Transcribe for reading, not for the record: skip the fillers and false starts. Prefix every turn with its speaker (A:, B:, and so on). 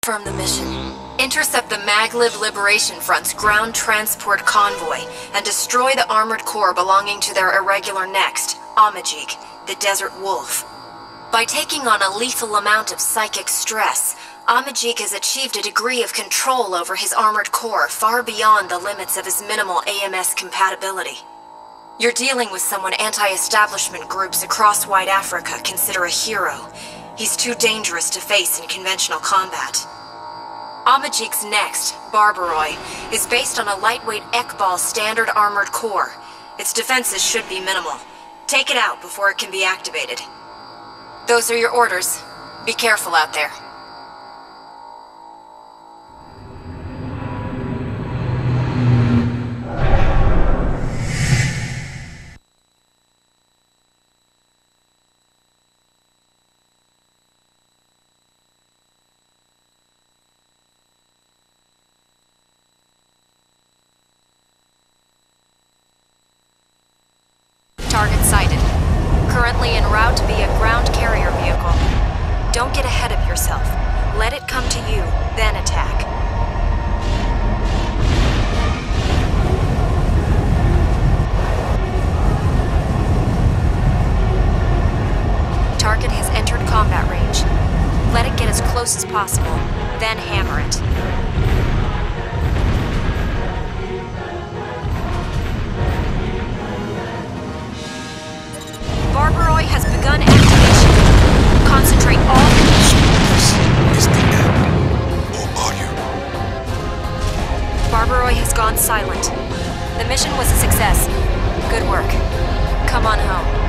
A: Confirm the mission. Intercept the Maglev Liberation Front's ground transport convoy and destroy the armored core belonging to their irregular next, Amajik, the Desert Wolf. By taking on a lethal amount of psychic stress, Amajik has achieved a degree of control over his armored core far beyond the limits of his minimal AMS compatibility. You're dealing with someone anti-establishment groups across White Africa consider a hero. He's too dangerous to face in conventional combat. Amajik's next, Barbaroi, is based on a lightweight Ekbal standard armored core. Its defenses should be minimal. Take it out before it can be activated. Those are your orders. Be careful out there. Target sighted. Currently en route via ground carrier vehicle. Don't get ahead of yourself. Let it come to you, then attack. Target has entered combat range. Let it get as close as possible, then hammer it. Barbaroi has begun activation. Concentrate all...
B: This is the end. Or are you?
A: Barbaroi has gone silent. The mission was a success. Good work. Come on home.